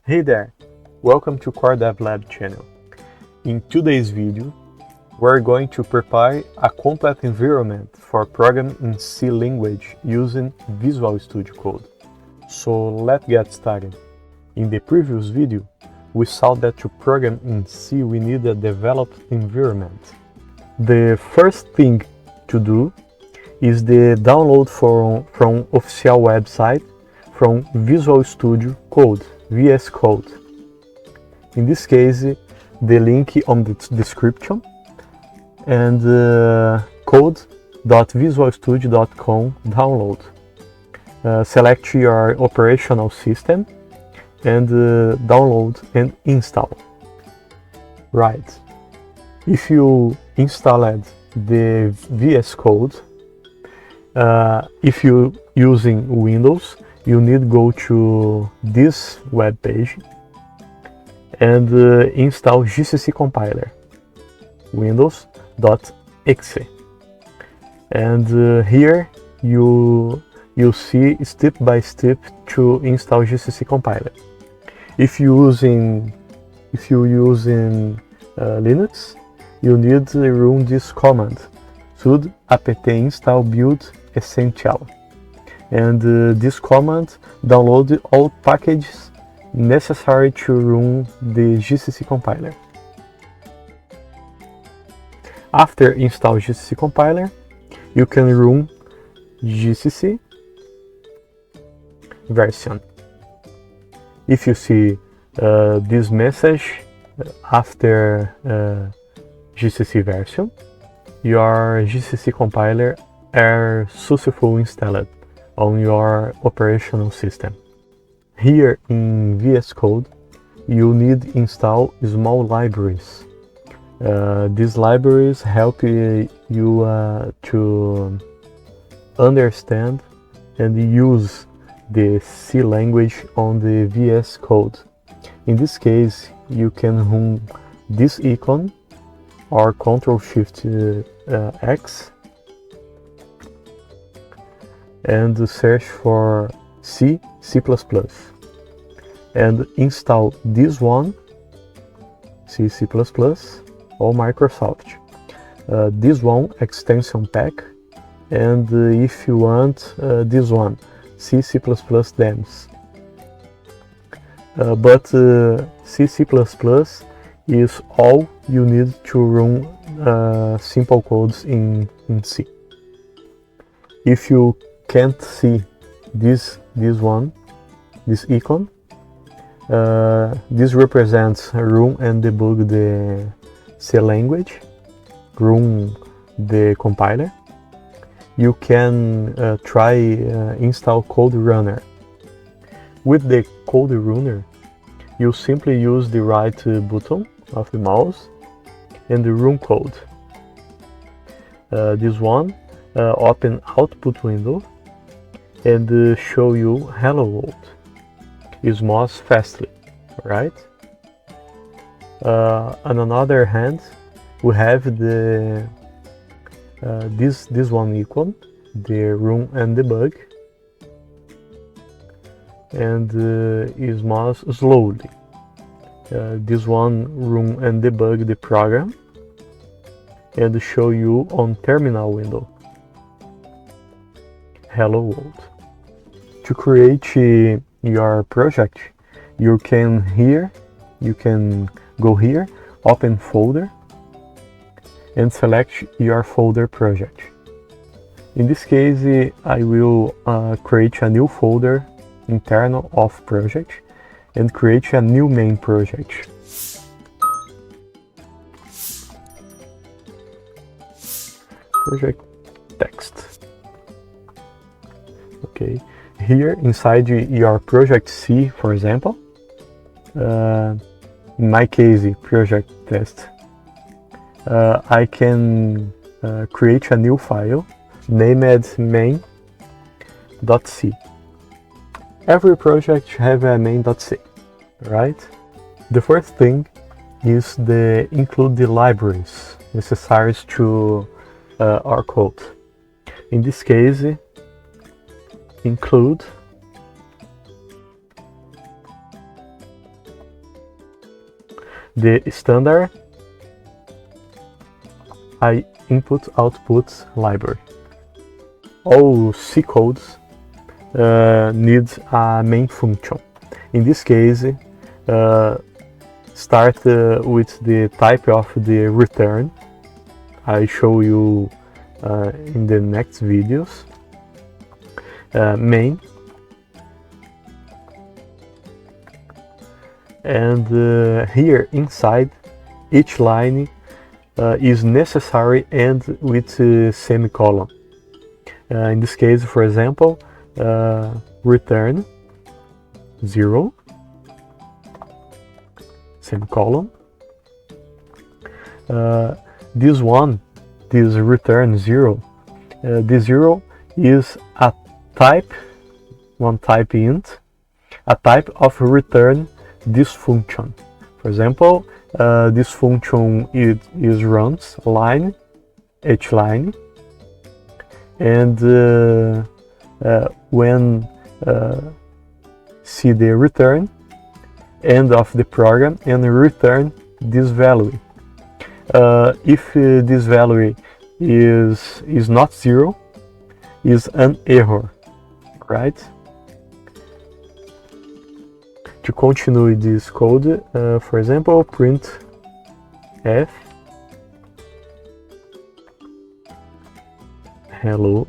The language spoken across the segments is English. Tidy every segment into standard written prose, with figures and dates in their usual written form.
Hey there, welcome to Core Dev Lab channel. In today's video, we're going to prepare a complete environment for programming in C language using Visual Studio Code. So let's get started. In the previous video, we saw that to program in C we need a developed environment. The first thing to do is the download from official website from Visual Studio Code, VSCode. In this case, the link on the description and code.visualstudio.com download. Select your operational system and download and install. Right. If you installed the VS Code, if you're using Windows, you need to go to this web page and install GCC compiler, windows.exe. And here you see step by step to install GCC compiler. If you're using Linux, you need to run this command sudo apt install build essential, and this command download all packages necessary to run the GCC compiler. After install GCC compiler, you can run GCC version. If you see this message after GCC version, your GCC compiler are successfully installed on your operational system. Here in VS Code, you need to install small libraries. These libraries help you to understand and use the C language on the VS Code. In this case, you can run this icon or Ctrl+Shift+X and search for C, C++, and install this one, C, C++, or Microsoft. This one, extension pack, and if you want this one, C, C++ dems. But C, C++ is all you need to run simple codes in C. If you can't see this icon, this represents run and debug the C language, run the compiler. You can try install Code Runner. With the Code Runner, you simply use the right button of the mouse and the run code. This one open output window and show you hello world. It moves fastly, right? On another hand, we have the this one icon, the run and debug, and it moves slowly. This one run and debug the program and show you on terminal window. Hello world. To create your project, you can go here, open folder, and select your folder project. In this case, I will create a new folder internal of project and create a new main project. Project text. Okay, here inside your project C, for example, in my case, project test, I can create a new file named main.c. Every project have a main.c, right? The first thing is include the libraries necessary to our code. In this case, include the standard input-output library. All C codes need a main function. In this case, start with the type of the return. I show you in the next videos. Main, and here inside each line is necessary and with a semicolon. In this case, for example, return 0 semicolon. This return 0. This 0 is a type, one type int, a type of return this function. For example, this function is runs line, each line, and when see the return end of the program and return this value. If this value is not 0, is an error, right? To continue this code, for example, print f hello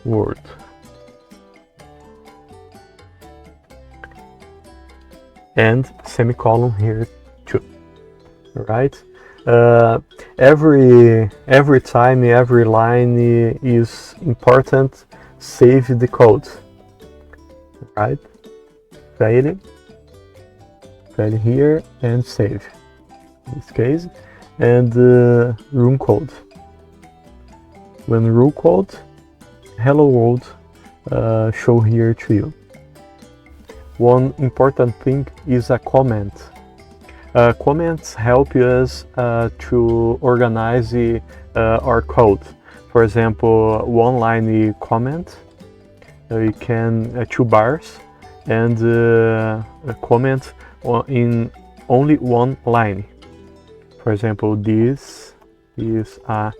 world. And semicolon here too, right? Every time, every line is important. Save the code, right? Fail here and save. In this case, and run code. When run code, hello world show here to you. One important thing is a comment. Comments help us to organize our code. For example, one line comment, you can 2 bars, and a comment in only one line. For example, this is a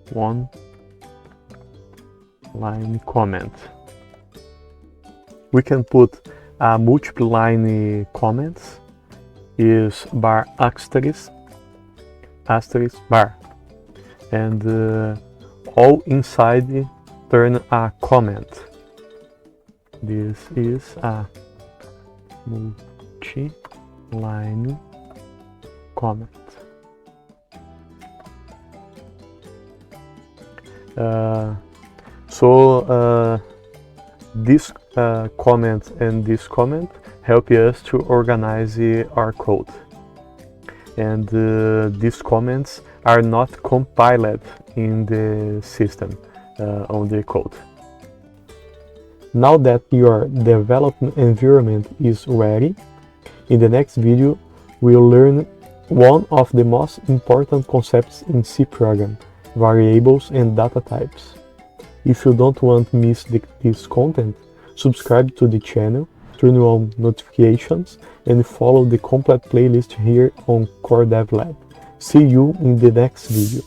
one line comment. We can put a multiple line comments is bar asterisk bar, and all inside turn a comment. This is a multi-line comment. This comment and this comment help us to organize our code, and these comments are not compiled in the system on the code. Now that your development environment is ready, in the next video we'll learn one of the most important concepts in C program: variables and data types. If you don't want to miss this content, subscribe to the channel, turn on notifications, and follow the complete playlist here on Core Dev Lab. See you in the next video.